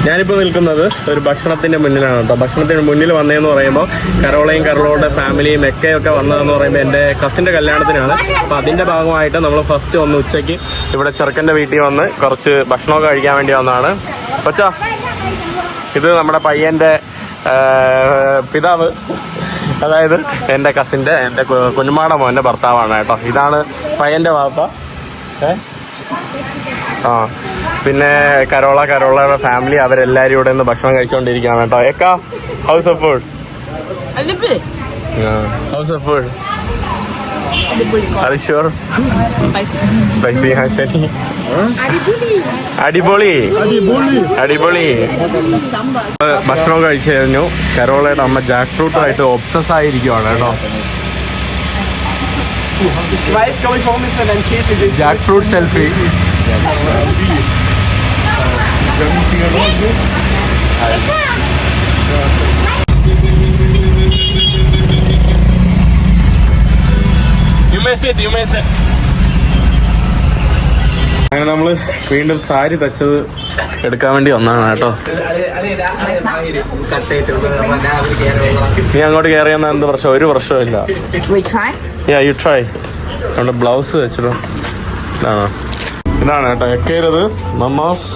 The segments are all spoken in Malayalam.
ഞാനിപ്പോൾ നിൽക്കുന്നത് ഒരു ഭക്ഷണത്തിൻ്റെ മുന്നിലാണ് കേട്ടോ. ഭക്ഷണത്തിന് മുന്നിൽ വന്നതെന്ന് പറയുമ്പോൾ കരോളയും കരോളയുടെ ഫാമിലിയും ഒക്കെ വന്നതെന്ന് പറയുമ്പോൾ എൻ്റെ കസിൻ്റെ കല്യാണത്തിനാണ്. അപ്പോൾ അതിൻ്റെ ഭാഗമായിട്ട് നമ്മൾ ഫസ്റ്റ് വന്ന് ഉച്ചയ്ക്ക് ഇവിടെ ചെറുക്കൻ്റെ വീട്ടിൽ വന്ന് കുറച്ച് ഭക്ഷണമൊക്കെ കഴിക്കാൻ വേണ്ടി വന്നതാണ്. കൊച്ചാ, ഇത് നമ്മുടെ പയ്യൻ്റെ പിതാവ്, അതായത് എൻ്റെ കസിൻ്റെ എൻ്റെ കുഞ്ഞുമാടെ മോൻ്റെ ഭർത്താവാണ് കേട്ടോ. ഇതാണ് പയ്യൻ്റെ വാപ്പ. ആ പിന്നെ കരോളയുടെ ഫാമിലി അവരെല്ലാവരും ഇവിടെ നിന്ന് ഭക്ഷണം കഴിച്ചുകൊണ്ടിരിക്കുകയാണ് കേട്ടോ. എക്കാ, house of food? House of food? Spicy. ശരി, അടിപൊളി അടിപൊളി. ഭക്ഷണം കഴിച്ചു കഴിഞ്ഞു. കരോളയുടെ അമ്മ ജാക്ക് ഫ്രൂട്ടുമായിട്ട് ഒബ്സസ് ആയിരിക്കുവാണ് കേട്ടോ. Jack fruit selfie. അങ്ങനെ നമ്മള് വീണ്ടും സാരി തച്ചത് എടുക്കാൻ വേണ്ടി വന്നതാണ് കേട്ടോ. നീ അങ്ങോട്ട് കയറിയെന്ന എന്ത് പ്രശ്നം? ഒരു പ്രശ്നമില്ല. You try. നമ്മുടെ ബ്ലൗസ് വെച്ചിട്ടോ. ഇതാണ് കേട്ടോ എക്കയിലത്. മമ്മാസ്.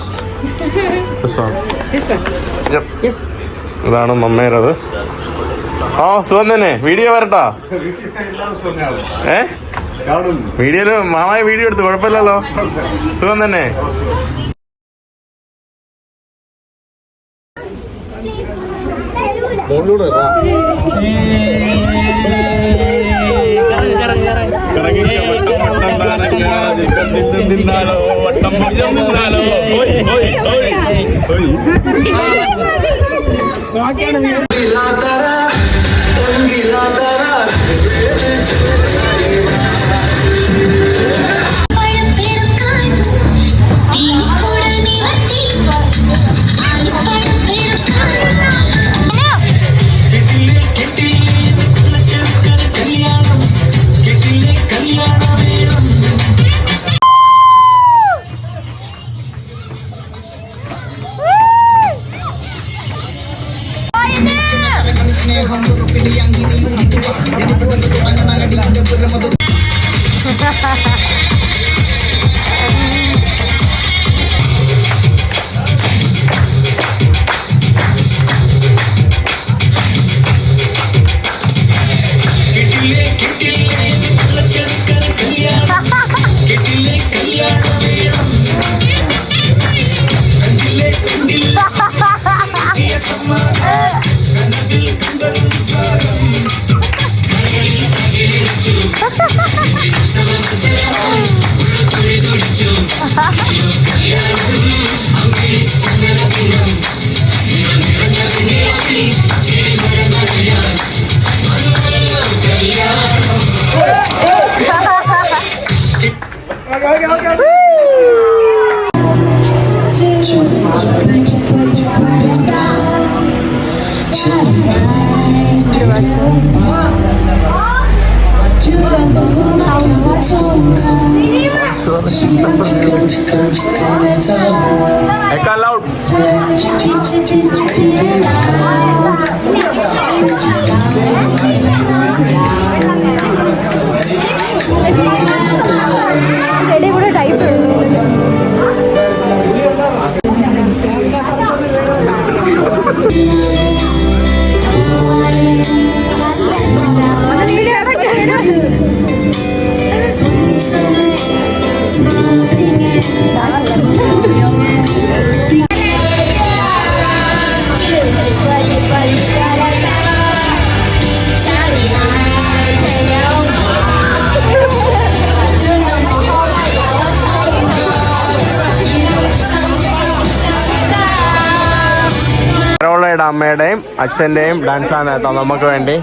ഇതാണ് മമ്മേരത്. ആ സുഖം തന്നെ. വീഡിയോ വരട്ടാ? വീഡിയോയില് മാമായ വീഡിയോ എടുത്ത് കുഴപ്പമില്ലല്ലോ. സുഖം തന്നെ. അമ്മയുടെയും അച്ഛൻ്റെയും ഡാൻസാണ് കേട്ടോ നമുക്ക് വേണ്ടി.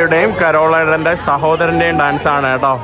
കരോളയുടെയും കരോളയുടെ സഹോദരന്റെയും ഡാൻസ് ആണ് കേട്ടോ.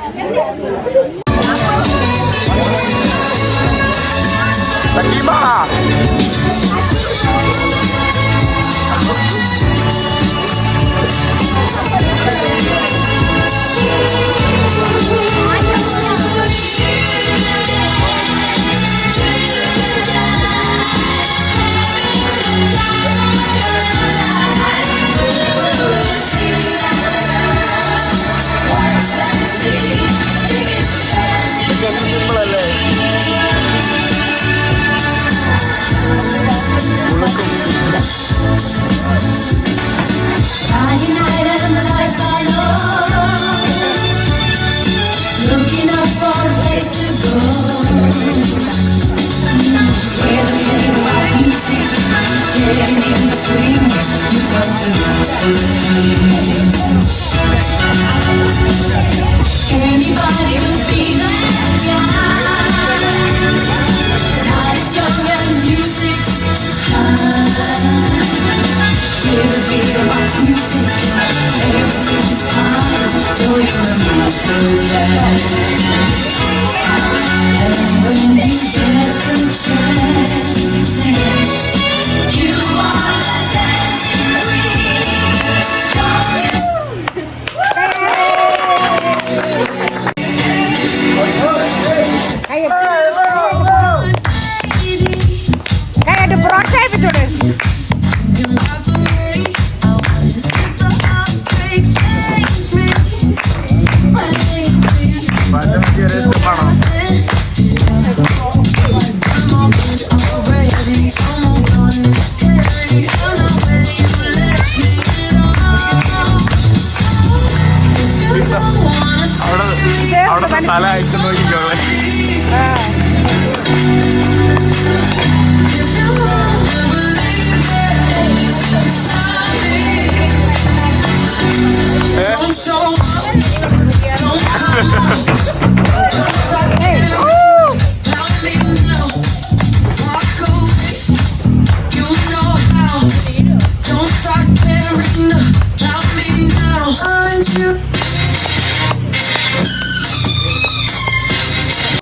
അവിടെ തല അയച്ചു നോക്കിക്കോളെ.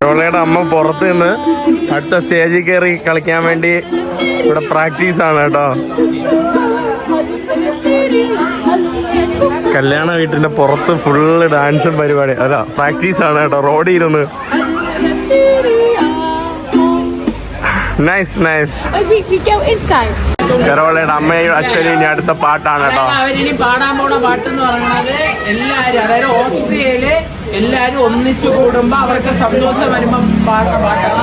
കരോളയുടെ അമ്മ പുറത്ത് നിന്ന് അടുത്ത സ്റ്റേജിൽ കയറി കളിക്കാൻ വേണ്ടി ഇവിടെ പ്രാക്ടീസ് ആണ് കേട്ടോ. കല്യാണ വീട്ടിന്റെ പുറത്ത് ഫുള്ള് ഡാൻസും പരിപാടി അല്ല പ്രാക്ടീസ് ആണ് കേട്ടോ. റോഡിൽ ഇരുന്ന് നൈസ് നൈസ്. കരോളയുടെ അമ്മയും അച്ഛനും ഇനി അടുത്ത പാട്ടാണ് കേട്ടോ. അവരിനി പാടാൻ പോണ പാട്ടെന്ന് പറയുന്നത് എല്ലാരും, അതായത് ഓസ്ട്രേലിയയില് എല്ലാരും ഒന്നിച്ചു കൂടുമ്പോ അവർക്ക് സന്തോഷം വരുമ്പോ പാടുന്ന പാട്ടാണ്.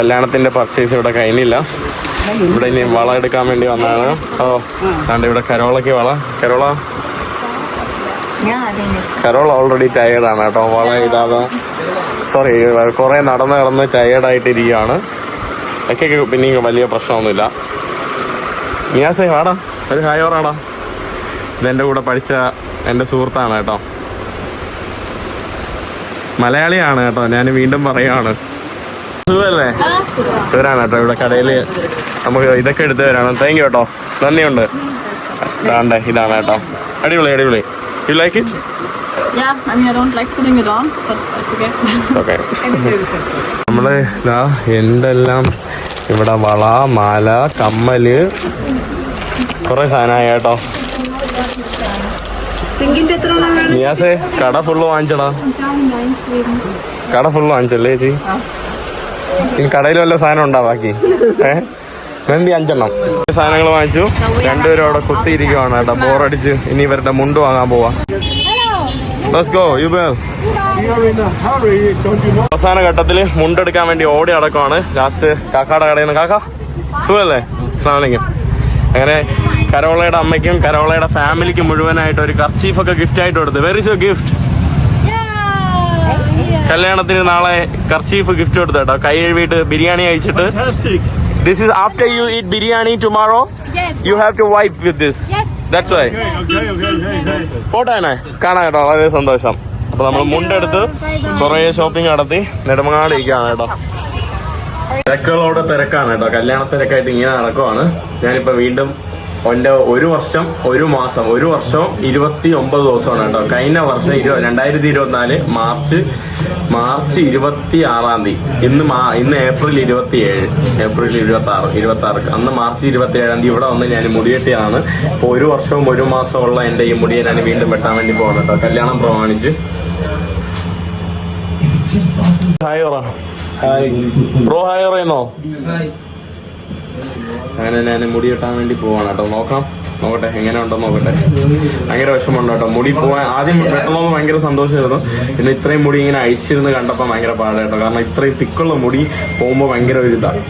കല്യാണത്തിന്റെ പർച്ചേസ് ഇവിടെ കഴിഞ്ഞില്ല. ഇവിടെ ഇനി വള എടുക്കാൻ വേണ്ടി വന്നതാണ്. ഓ അതുകൊണ്ട് ഇവിടെ കരോളയ്ക്ക് വള. കരോള ഓൾറെഡി ടയേർഡാണ് കേട്ടോ. വള ഇടാതെ സോറി കുറെ നടന്ന് ടയേർഡായിട്ടിരിക്കുകയാണ്. ഒക്കെ പിന്നെ വലിയ പ്രശ്നമൊന്നുമില്ല. നിയാസേ വാടാ, ഒരു ഹായ് ഓറാടാ. ഇതെൻ്റെ കൂടെ പഠിച്ച എൻ്റെ സുഹൃത്താണ് കേട്ടോ, മലയാളിയാണ് കേട്ടോ. ഞാൻ വീണ്ടും പറയുകയാണ്, സുഖല്ലേ? ഇവരാണ് കേട്ടോ ഇവിടെ കടയിൽ നമുക്ക് ഇതൊക്കെ എടുത്ത് തരാണ്. താങ്ക് യു കേട്ടോ, നന്ദിയുണ്ട്. ഇതാണ് കേട്ടോ, അടിപൊളി. You like it? Yeah, I mean I don't like putting it on, but it's okay. It's okay. നമ്മള് എന്തെല്ലാം ഇവിടെ വള, മാല, കമ്മല്, കുറെ സാധനമായി കേട്ടോ. നിയാസേ കട ഫുള്ള് വാങ്ങിച്ചടാ. കട ഫുള്ള് വാങ്ങിച്ചല്ലേ ചേച്ചി? ഇനി കടയിൽ വല്ല സാധനം ഉണ്ടാ ബാക്കി? എന്തി 5 എണ്ണം സാധനങ്ങൾ വാങ്ങിച്ചു. രണ്ടുപേരും അവിടെ കുത്തിയിരിക്കുവാണ് കേട്ടോ, ബോറടിച്ച്. ഇനി ഇവരുടെ മുണ്ട് വാങ്ങാൻ പോവാ. Let's go, you bell. അവസാന ഘട്ടത്തില് മുണ്ടെടുക്കാൻ വേണ്ടി ഓടി നടക്കുവാണ്. ലാസ്റ്റ് കാക്കാടെ കടയിൽ നിന്ന്. കാക്ക സുഖല്ലേ? അസ്സലാമു അലൈക്കും. അങ്ങനെ കരോളയുടെ അമ്മയ്ക്കും കരോളയുടെ ഫാമിലിക്കും മുഴുവനായിട്ട് ഒരു കർച്ചീഫൊക്കെ ഗിഫ്റ്റ് ആയിട്ട് കൊടുത്തു. Where is your gift? കല്യാണത്തിന് നാളെ കർച്ചീഫ് ഗിഫ്റ്റ് കൊടുത്തു കേട്ടോ. കൈ കഴുകിയിട്ട് ബിരിയാണി കഴിച്ചിട്ട്. This is after you eat biryani tomorrow. Yes. You have to wipe with this. Yes. That's why. പോട്ടെ കാണാം കേട്ടോ, വളരെ സന്തോഷം. അപ്പൊ നമ്മൾ മുണ്ടെടുത്ത് കുറെ ഷോപ്പിംഗ് നടത്തി നെടുമങ്ങാട് ഇരിക്കുകയാണ് കേട്ടോ. തിരക്കുകളോടെ തിരക്കാണ് കേട്ടോ, കല്യാണ തിരക്കായിട്ട് ഇങ്ങനെ നടക്കുവാണ്. ഞാനിപ്പോ വീണ്ടും എൻ്റെ 1 വർഷം 1 മാസം 1 വർഷം 29 ദിവസമാണ് കേട്ടോ. കഴിഞ്ഞ വർഷം 2024 മാർച്ച് 26 തീയതി. ഇന്ന് ഏപ്രിൽ 26 അന്ന് മാർച്ച് 27 തീയതി ഇവിടെ വന്ന് ഞാൻ മുടിയെട്ടിയാണ്. അപ്പോൾ 1 വർഷവും 1 മാസമുള്ള എൻ്റെ ഈ മുടിയെ ഞാൻ വീണ്ടും വെട്ടാൻ വേണ്ടി പോകുന്നു കേട്ടോ, കല്യാണം പ്രമാണിച്ച്. ഹായ് ഓറ. Hi bro. ഹായ് ഓറയെന്നോ? അങ്ങനെ ഞാൻ മുടി വെട്ടാൻ വേണ്ടി പോവാണ് കേട്ടോ. നോക്കട്ടെ എങ്ങനെ ഉണ്ടെന്ന് നോക്കട്ടെ. ഭയങ്കര വിഷമമുണ്ട് കേട്ടോ മുടി പോവാൻ. ആദ്യം വെട്ടണമെന്ന് ഭയങ്കര സന്തോഷമായിരുന്നു. പിന്നെ ഇത്രയും മുടി ഇങ്ങനെ അഴിച്ചിരുന്ന് കണ്ടപ്പോൾ ഭയങ്കര പാടാ കേട്ടോ. കാരണം ഇത്രയും തിക്കുള്ള മുടി പോകുമ്പോൾ ഭയങ്കര ഒരു ഇതാണ്.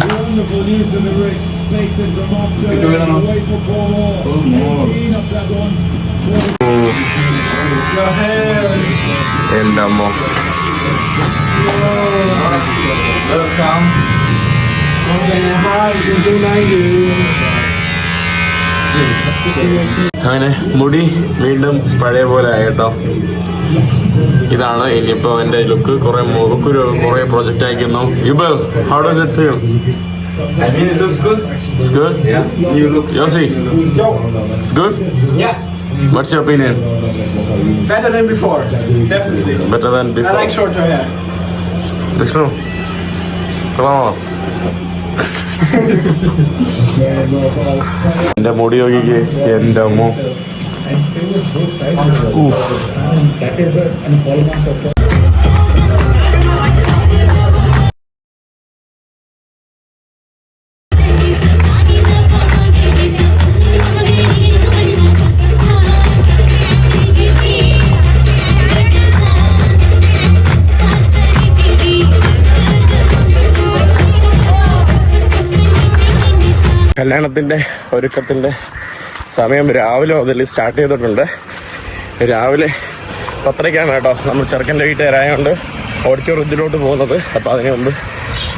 Wonderful use of the wrists, takes it from Opto, away for Paul Moore. 18 up that one. എൻ്റെ അമ്മ. Welcome. അങ്ങനെ മുടി വീണ്ടും പഴയ പോലെ ആയിട്ടോ. ഇതാണ് ഇനിയിപ്പോ എന്റെ ലുക്ക്. കുറെ മുഖക്കുരു കുറെ പ്രൊജക്റ്റ് അയക്കുന്നു. യുബൽ, how does it feel? I mean, it looks good. It's good? Yeah. You look Yossi, it's good? Yeah. What's your opinion? Better than before. Definitely. Better than I before? like shorter hair. Vishnu കൊള്ളാമോ? എന്റെ മുടി നോക്കിക്ക്. എന്റെ അമ്മ. കല്യാണത്തിൻ്റെ ഒരുക്കത്തിൻ്റെ സമയം രാവിലെ മുതൽ സ്റ്റാർട്ട് ചെയ്തിട്ടുണ്ട്. രാവിലെ 10:30 കേട്ടോ നമ്മൾ ചെറുക്കൻ്റെ വീട്ടുകാരായതുകൊണ്ട് ഓഡിറ്റോറിയത്തിലോട്ട് പോകുന്നത്. അപ്പോൾ അതിന് മുമ്പ്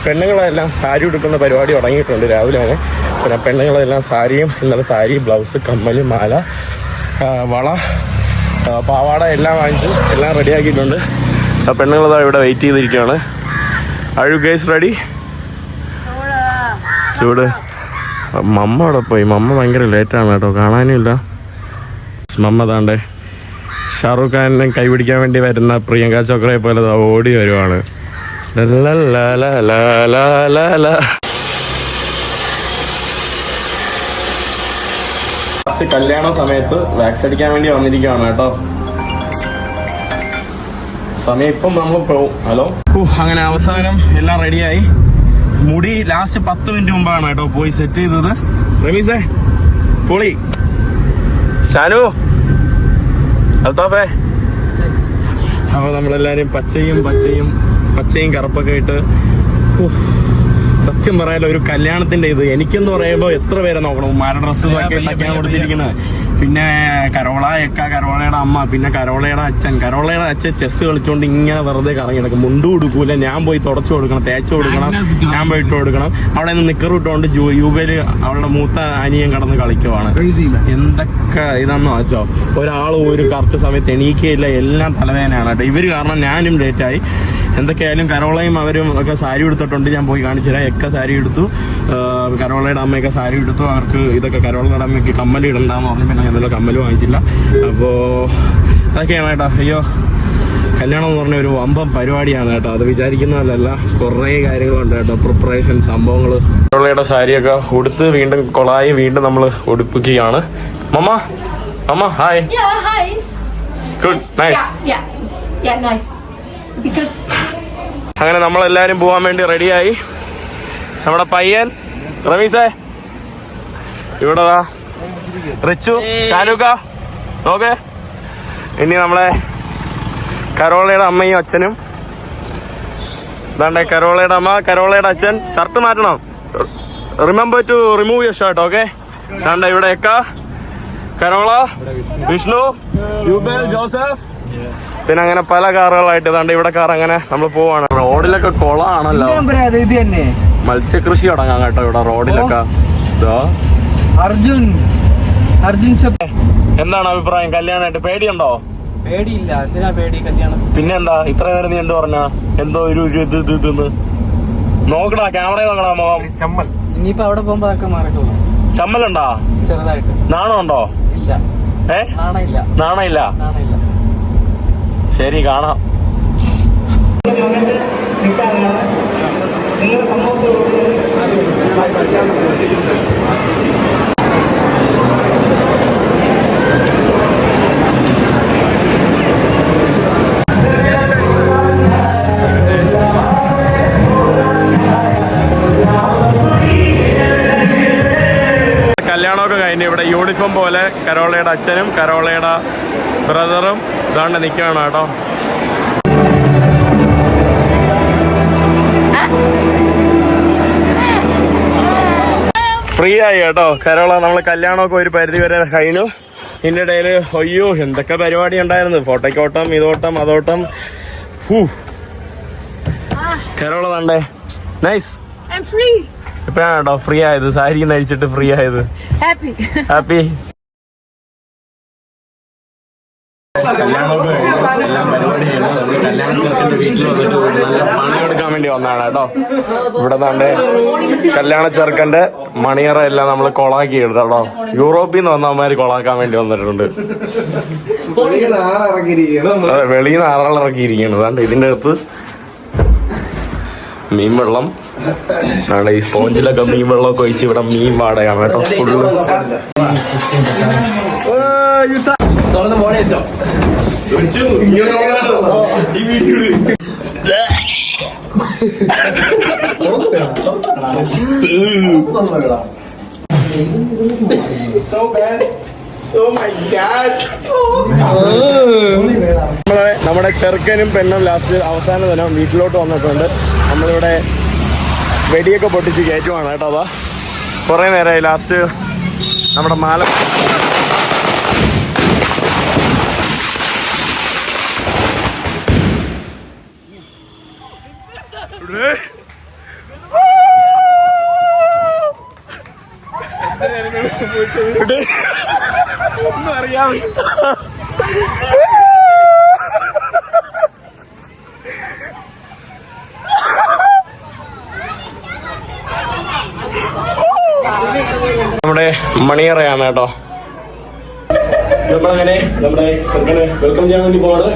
പെണ്ണുങ്ങളെല്ലാം സാരി ഉടുക്കുന്ന പരിപാടി തുടങ്ങിയിട്ടുണ്ട് രാവിലെ തന്നെ. പിന്നെ പെണ്ണുങ്ങളെല്ലാം സാരിയും, ഇന്നലെ സാരി, ബ്ലൗസ്, കമ്മല്, മാല, വള, പാവാട എല്ലാം വാങ്ങിച്ചു, എല്ലാം റെഡിയാക്കിയിട്ടുണ്ട്. പെണ്ണുങ്ങളതാ ഇവിടെ വെയിറ്റ് ചെയ്തിരിക്കുകയാണ്. Are you guys ready? ചൂട്. മമ്മ അവിടെ പോയി. മമ്മ ഭയങ്കര ലേറ്റാണ് കേട്ടോ, കാണാനും ഇല്ല. മമ്മ താണ്ടേ ഷാറൂഖ് ഖാനെ കൈപിടിക്കാൻ വേണ്ടി വരുന്ന പ്രിയങ്ക ചോപ്രയെ പോലെ ഓടി വരുവാണ്. കല്യാണ സമയത്ത് വാക്സ് അടിക്കാൻ വേണ്ടി വന്നിരിക്കുകയാണ് കേട്ടോ. സമയം ഇപ്പം നമ്മൾ പോവും. ഹലോ, അങ്ങനെ അവസാനം എല്ലാം റെഡിയായി. മുടി ലാസ്റ്റ് 10 മിനിറ്റ് മുമ്പാണ് കേട്ടോ പോയി സെറ്റ് ചെയ്തത്. റമീസേ പൊളി. ഷാനു, അൽത്താഫേ. അപ്പോൾ നമ്മളെല്ലാവരും പച്ചയും കറുപ്പൊക്കെ ഇട്ട്, സത്യം പറയാലോ ഒരു കല്യാണത്തിന്റെ ഇത്. എനിക്കെന്ന് പറയുമ്പോൾ എത്ര പേരെ നോക്കണം. ഉമ്മാരെ ഡ്രസ്സൊക്കെ ഇട്ടൊക്കെയാണ് കൊടുത്തിരിക്കുന്നത്. പിന്നെ കരോളയുടെ അമ്മ, പിന്നെ കരോളയുടെ അച്ഛൻ ചെസ് കളിച്ചോണ്ട് ഇങ്ങനെ വെറുതെ കറങ്ങി നടക്കും. മുണ്ടും ഉടുക്കൂല. ഞാൻ പോയി തുടച്ചു കൊടുക്കണം, തേച്ചു കൊടുക്കണം, ഞാൻ പോയി ഇട്ട് കൊടുക്കണം. അവിടെ നിന്ന് നിക്കർ ഇട്ടുകൊണ്ട് യൂബേല് അവളുടെ മൂത്ത അനിയൻ കടന്ന് കളിക്കുവാണ്. എന്തൊക്കെ ഇതാണെന്ന് വെച്ചോ. ഒരാൾ ഒരു കറക്റ്റ് സമയത്ത് എണീക്കുകയില്ല, എല്ലാം തലവേദനയാണ് കേട്ടോ. ഇവര് കാരണം ഞാനും ലേറ്റായി. എന്തൊക്കെയായാലും കരോളയും അവരും ഒക്കെ സാരി എടുത്തിട്ടുണ്ട്. ഞാൻ പോയി കാണിച്ചുതരാം. ഒക്കെ സാരി എടുത്തു. കരോളയുടെ അമ്മയൊക്കെ സാരി എടുത്തു. അവർക്ക് ഇതൊക്കെ കരോളയുടെ അമ്മയ്ക്ക് കമ്മൽ ഇടണ്ടെന്ന് പറഞ്ഞു. പിന്നെ എന്തെങ്കിലും കമ്മൽ വാങ്ങിച്ചില്ല. അപ്പോൾ അതൊക്കെയാണ് കേട്ടോ. അയ്യോ, കല്യാണം എന്ന് പറഞ്ഞ ഒരു വമ്പം പരിപാടിയാണ് കേട്ടോ. അത് വിചാരിക്കുന്നതല്ല, കുറേ കാര്യങ്ങളുണ്ട് കേട്ടോ, പ്രിപ്പറേഷൻ സംഭവങ്ങൾ. കരോളയുടെ സാരിയൊക്കെ ഉടുത്ത് വീണ്ടും കൊളായി വീണ്ടും നമ്മൾ ഉടുപ്പിക്കുകയാണ്. Mamma hi. Good, nice. Nice. Because അങ്ങനെ നമ്മളെല്ലാവരും പോകാൻ വേണ്ടി റെഡിയായി. നമ്മുടെ പയ്യൻ റമീസേ ഇവിടെ റിച്ചു, ഷാനുക്ക നോക്കേ. ഇനി നമ്മളെ കരോളയുടെ അമ്മയും അച്ഛനും. ഇതാണ്ടേ കരോളയുടെ അമ്മ, കരോളയുടെ അച്ഛൻ. ഷർട്ട് മാറ്റണം. Remember to remove your shirt. Okay. ഇതാണ്ട ഇവിടെ എക്ക, കരോള, വിഷ്ണു, യൂബേൽ, ജോസഫ്. പിന്നെ അങ്ങനെ പല കാറുകളായിട്ട് ഇതാണ്ട് ഇവിടെ കാർ. അങ്ങനെ നമ്മൾ പോവാണ്. റോഡിലൊക്കെ കുളമാണല്ലോ. മത്സ്യകൃഷി തുടങ്ങാം കേട്ടോ ഇവിടെ റോഡിലൊക്കെ. അർജുൻ എന്താണ് അഭിപ്രായം? കല്യാണമായിട്ട് പേടിയുണ്ടോ? പേടിയില്ല. എന്തിനാ പേടി? കല്യാണം പിന്നെന്താ ഇത്ര നേരം നീ എന്ത് പറഞ്ഞ? എന്തോ ഒരു ഇത് നോക്കടാ, ക്യാമറ നോക്കടാ മോഹം. ചമ്മൽ. ഇനിയിപ്പോ അവിടെ പോകുമ്പോ അതൊക്കെ മാറട്ടോ. ചമ്മലുണ്ടോ? ചെറുതായിട്ട്. നാണം ഉണ്ടോ? ഇല്ല. നാണയില്ല. ശരി, കാണാം. കല്യാണമൊക്കെ കഴിഞ്ഞ് ഇവിടെ യൂണിഫോം പോലെ കരോളയുടെ അച്ഛനും കരോളയുടെ ബ്രദറും ഇതാണ്ട് നിൽക്കുകയാണ് കേട്ടോ. ഫ്രീ ആയി കേട്ടോ കരോള. നമ്മൾ കല്യാണമൊക്കെ ഒരു പരിധി വരെ കഴിഞ്ഞു. ഇതിൻ്റെ ഇടയിൽ അയ്യോ എന്തൊക്കെ പരിപാടി ഉണ്ടായിരുന്നു. ഫോട്ടോയ്ക്കോട്ടം, ഇതോട്ടം, അതോട്ടം. കരോള വേണ്ടേ? നൈസ്. ഇപ്പഴാണ് കേട്ടോ ഫ്രീ ആയത്. സാരി നയിച്ചിട്ട് ഫ്രീ ആയത്. ഹാപ്പി. കല്യാണമൊക്കെ എല്ലാം പരിപാടി കഴിഞ്ഞു. കല്യാണ ചെറുക്കൻ്റെ വീട്ടിൽ വന്നിട്ട് നല്ല പണി എടുക്കാൻ വേണ്ടി വന്നതാണ് കേട്ടോ. ഇവിടെ താണ്ട് കല്യാണ ചെറുക്കൻ്റെ മണിയറ എല്ലാം നമ്മൾ കൊളാക്കി എടുത്തോ. യൂറോപ്പിൽ നിന്ന് വന്നവന്മാര് കൊളാക്കാൻ വേണ്ടി വന്നിട്ടുണ്ട്. അതെ, വെളിയിൽ നിന്ന് ആറാളിറക്കിയിരിക്കുകയാണ്. അതുകൊണ്ട് ഇതിൻ്റെ അകത്ത് മീൻ വെള്ളം ആണ്. ഈ സ്പോഞ്ചിലൊക്കെ മീൻ വെള്ളമൊക്കെ ഒഴിച്ച് ഇവിടെ മീൻ വാടകയാണ് കേട്ടോ ഫുള്ള്. നമ്മുടെ ചെറുക്കനും പെണ്ണും ലാസ്റ്റ് അവസാന ദിനം വീട്ടിലോട്ട് വന്നിട്ടുണ്ട്. നമ്മളിവിടെ വെടിയൊക്കെ പൊട്ടിച്ച് കയറ്റുവാണ് കേട്ടോ. അതാ കുറേ നേരമായി. ലാസ്റ്റ് നമ്മുടെ മാല ഒന്നും അറിയാം. നമ്മുടെ മണിയറയാണ് കേട്ടോ. നമ്മളങ്ങനെ നമ്മുടെ ചെറുക്കനെ വെൽക്കം ചെയ്യാൻ വേണ്ടി പോവാണ്.